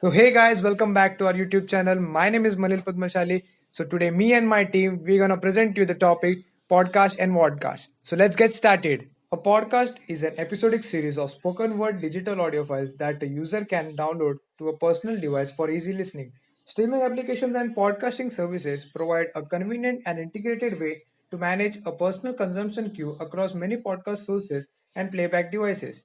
So hey guys, welcome back to our YouTube channel. My name is Malil Padmashali. So today me and my team we're gonna present you the topic podcast and vodcast. So let's get started. A podcast is an episodic series of spoken word digital audio files that a user can download to a personal device for easy listening. Streaming applications and podcasting services provide a convenient and integrated way to manage a personal consumption queue across many podcast sources and playback devices.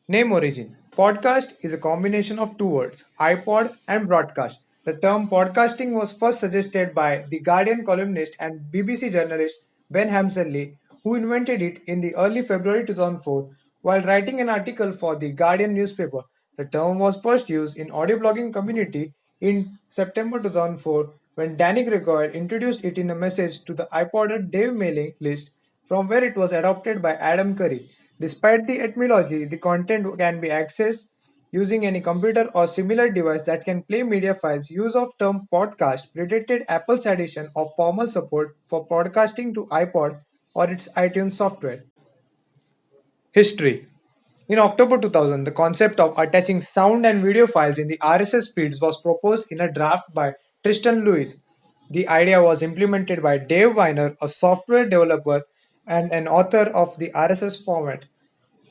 Name origin. Podcast is a combination of two words, iPod and broadcast. The term podcasting was first suggested by The Guardian columnist and BBC journalist Ben Hamserly, who invented it in the early February 2004 while writing an article for The Guardian newspaper. The term was first used in audio blogging community in September 2004 when Danny Gregoire introduced it in a message to the iPodder Dave mailing list from where it was adopted by Adam Curry. Despite the etymology, the content can be accessed using any computer or similar device that can play media files. Use of term podcast predated Apple's addition of formal support for podcasting to iPod or its iTunes software. History. In October 2000, the concept of attaching sound and video files in the RSS feeds was proposed in a draft by Tristan Lewis. The idea was implemented by Dave Weiner, a software developer and an author of the RSS format.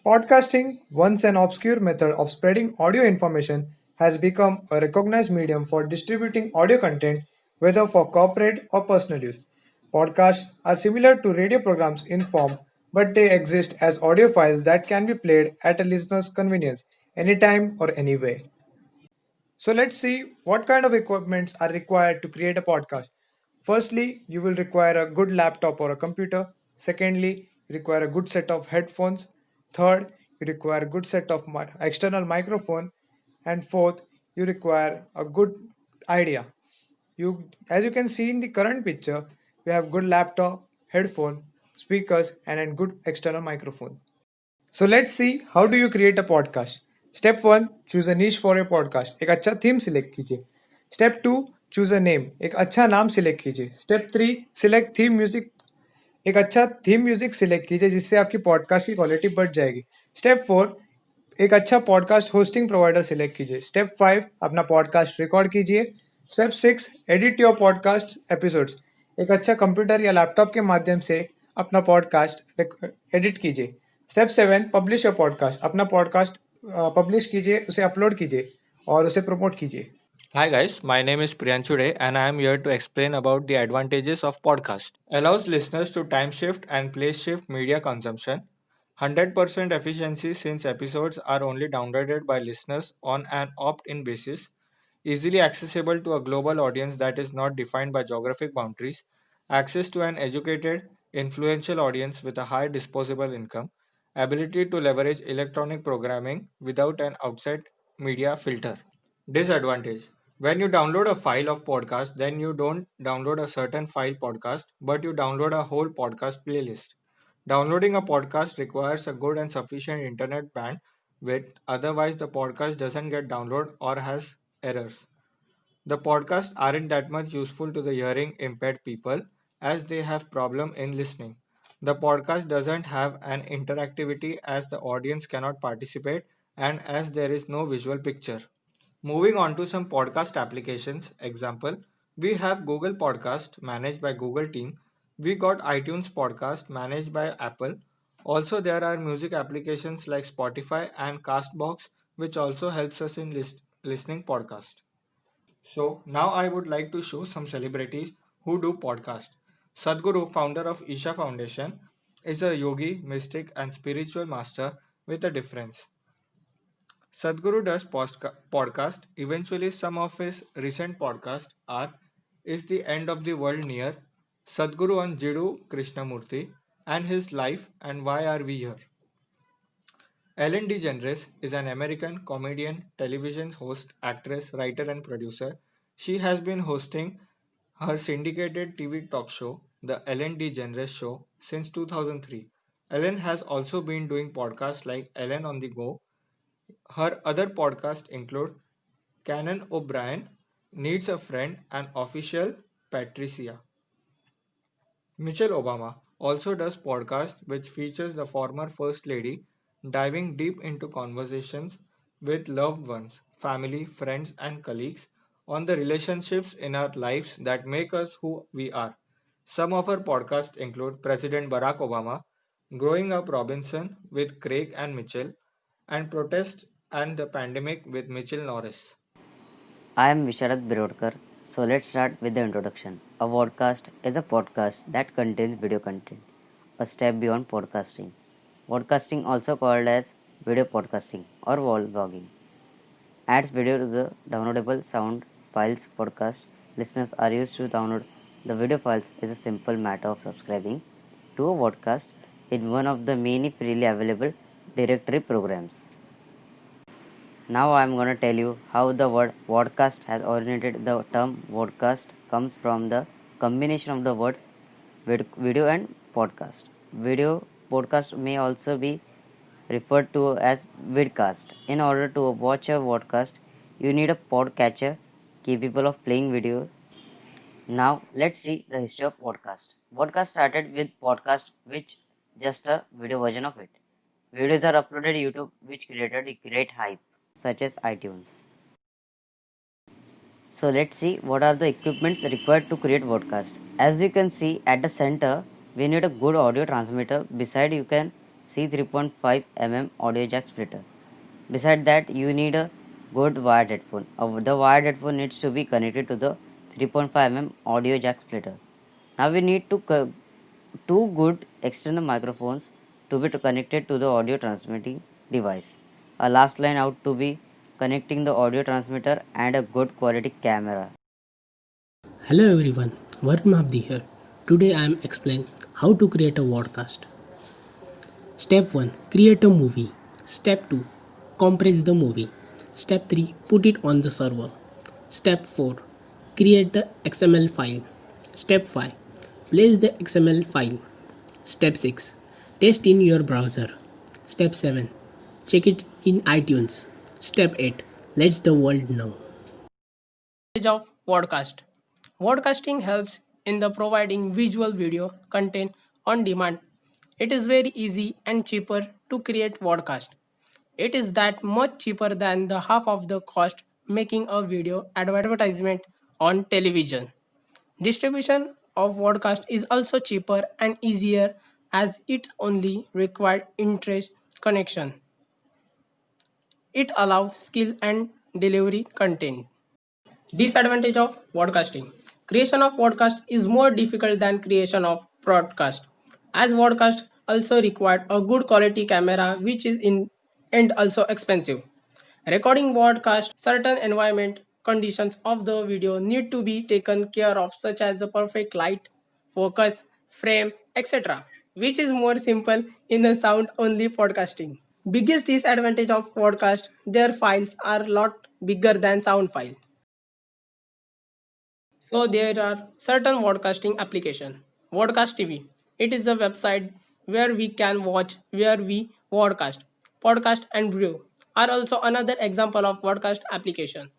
Podcasting, once an obscure method of spreading audio information, has become a recognized medium for distributing audio content, whether for corporate or personal use. Podcasts are similar to radio programs in form, but they exist as audio files that can be played at a listener's convenience, anytime or anywhere. So let's see what kind of equipments are required to create a podcast. Firstly, you will require a good laptop or a computer. Secondly, you require a good set of headphones. Third, you require a good set of external microphone. And fourth, you require a good idea. As you can see in the current picture, we have good laptop, headphone, speakers, and a good external microphone. So let's see how do you create a podcast. Step 1, choose a niche for your podcast. एक अच्छा theme select कीजिए. Step 2, choose a name. एक अच्छा नाम select कीजिए. Step 3, select theme music. एक अच्छा theme music select कीजिए जिससे आपकी पॉडकास्ट की क्वालिटी बढ़ जाएगी. स्टेप 4, एक अच्छा पॉडकास्ट होस्टिंग प्रोवाइडर सिलेक्ट कीजिए. स्टेप 5, अपना पॉडकास्ट रिकॉर्ड कीजिए. Step 6, edit your podcast episodes. एक अच्छा कंप्यूटर या लैपटॉप के माध्यम से अपना पॉडकास्ट एडिट कीजिए. Step 7, publish your podcast. अपना पॉडकास्ट पब्लिश कीजिए, उसे अपलोड कीजिए और उसे प्रमोट कीजिए. Hi guys, my name is Priyanshu Day and I am here to explain about the advantages of podcast. Allows listeners to time shift and place shift media consumption. 100% efficiency since episodes are only downloaded by listeners on an opt-in basis. Easily accessible to a global audience that is not defined by geographic boundaries. Access to an educated, influential audience with a high disposable income. Ability to leverage electronic programming without an outside media filter. Disadvantage: when you download a file of podcast, then you don't download a certain file podcast, but you download a whole podcast playlist. Downloading a podcast requires a good and sufficient internet bandwidth, otherwise, the podcast doesn't get downloaded or has errors. The podcasts aren't that much useful to the hearing impaired people as they have problem in listening. The podcast doesn't have an interactivity as the audience cannot participate and as there is no visual picture. Moving on to some podcast applications. Example, we have Google Podcast managed by Google team. We got iTunes Podcast managed by Apple. Also, there are music applications like Spotify and Castbox, which also helps us in listening podcast. So now I would like to show some celebrities who do podcast. Sadhguru, founder of Isha Foundation, is a yogi, mystic, and spiritual master with a difference. Sadhguru does podcast. Eventually, some of his recent podcasts are Is the End of the World Near? Sadhguru and Jiddu Krishnamurti and his life and why are we here? Ellen DeGeneres is an American comedian, television host, actress, writer, and producer. She has been hosting her syndicated TV talk show, The Ellen DeGeneres Show, since 2003. Ellen has also been doing podcasts like Ellen on the Go. Her other podcasts include Canon O'Brien, Needs a Friend, and Official Patricia. Michelle Obama also does podcast which features the former First Lady diving deep into conversations with loved ones, family, friends, and colleagues on the relationships in our lives that make us who we are. Some of our podcasts include President Barack Obama, Growing Up Robinson with Craig and Mitchell, and Protest and the Pandemic with Mitchell Norris. I am Visharad Birodkar. So let's start with the introduction. A vodcast is a podcast that contains video content, a step beyond podcasting. Podcasting, also called as video podcasting or wall blogging, adds video to the downloadable sound files. Podcast listeners are used to download the video files. Is a simple matter of subscribing to a podcast in one of the many freely available directory programs. Now I am going to tell you how the word vodcast has originated. The term vodcast comes from the combination of the words video and podcast. Video podcast may also be referred to as vidcast. In order to watch a vodcast, you need a podcatcher capable of playing video. Now let's see the history of podcast. Podcast started with podcast, which just a video version of it. Videos are uploaded to YouTube, which created a great hype, such as iTunes. So let's see what are the equipments required to create vodcast. As you can see at the center, we need a good audio transmitter. Beside you can see 3.5 mm audio jack splitter. Beside that you need a good wired headphone. The wired headphone needs to be connected to the 3.5 mm audio jack splitter. Now we need two good external microphones to be connected to the audio transmitting device. A last line out to be connecting the audio transmitter and a good quality camera. Hello everyone, Varun Mabdi here. Today I am explaining how to create a vodcast. Step 1. Create a movie. Step 2. Compress the movie. Step 3. Put it on the server. Step 4. Create the XML file. Step 5. Place the XML file. Step 6. Test in your browser. Step 7. Check it in iTunes. Step 8. Let the world know. Of vodcast. Vodcasting helps in the providing visual video content on demand. It is very easy and cheaper to create vodcast. It is that much cheaper than the half of the cost making a video advertisement on television. Distribution of vodcast is also cheaper and easier as it only required interest connection. It allows skill and delivery content. Disadvantage of podcasting. Creation of podcast is more difficult than creation of broadcast, as podcast also required a good quality camera which is in and also expensive. Recording broadcast, certain environment conditions of the video need to be taken care of, such as the perfect light, focus, frame, etc., which is more simple in the sound only podcasting. Biggest disadvantage of podcast, their files are lot bigger than sound file. So there are certain podcasting application. Vodcast TV. It is a website where we can watch where we podcast. Podcast and video are also another example of podcast application.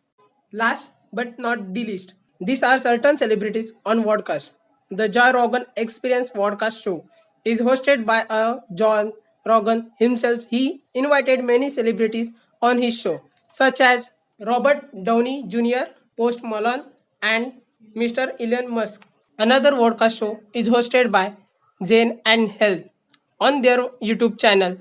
Last but not the least, these are certain celebrities on podcast. The Joe Rogan Experience podcast show is hosted by John Rogan himself. He invited many celebrities on his show, such as Robert Downey Jr., Post Malone, and Mr. Elon Musk. Another podcast show is hosted by Zen and Health on their YouTube channel,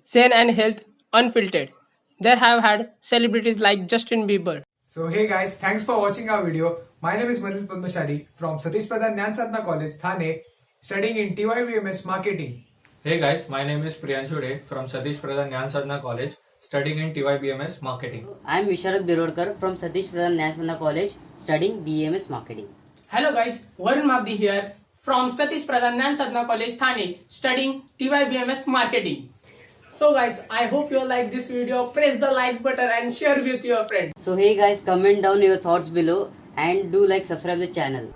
Zen and Health Unfiltered. They have had celebrities like Justin Bieber. So hey guys, thanks for watching our video. My name is Manil Padmashali from Satish Pradhan Jnana Sadhana College, Thane, studying in TYVMS Marketing. Hey guys, my name is Priyanshu Dey from Satish Pradhan Jnana Sadhana College, studying in TYBMS Marketing. I am Visharad Birodkar from Satish Pradhan National College, studying BMS Marketing. Hello guys, Varun Mabdi here from Satish Pradhan Jnana Sadhana College, Thane, studying TYBMS Marketing. So guys, I hope you like this video. Press the like button and share with your friends. So hey guys, comment down your thoughts below and do like subscribe the channel.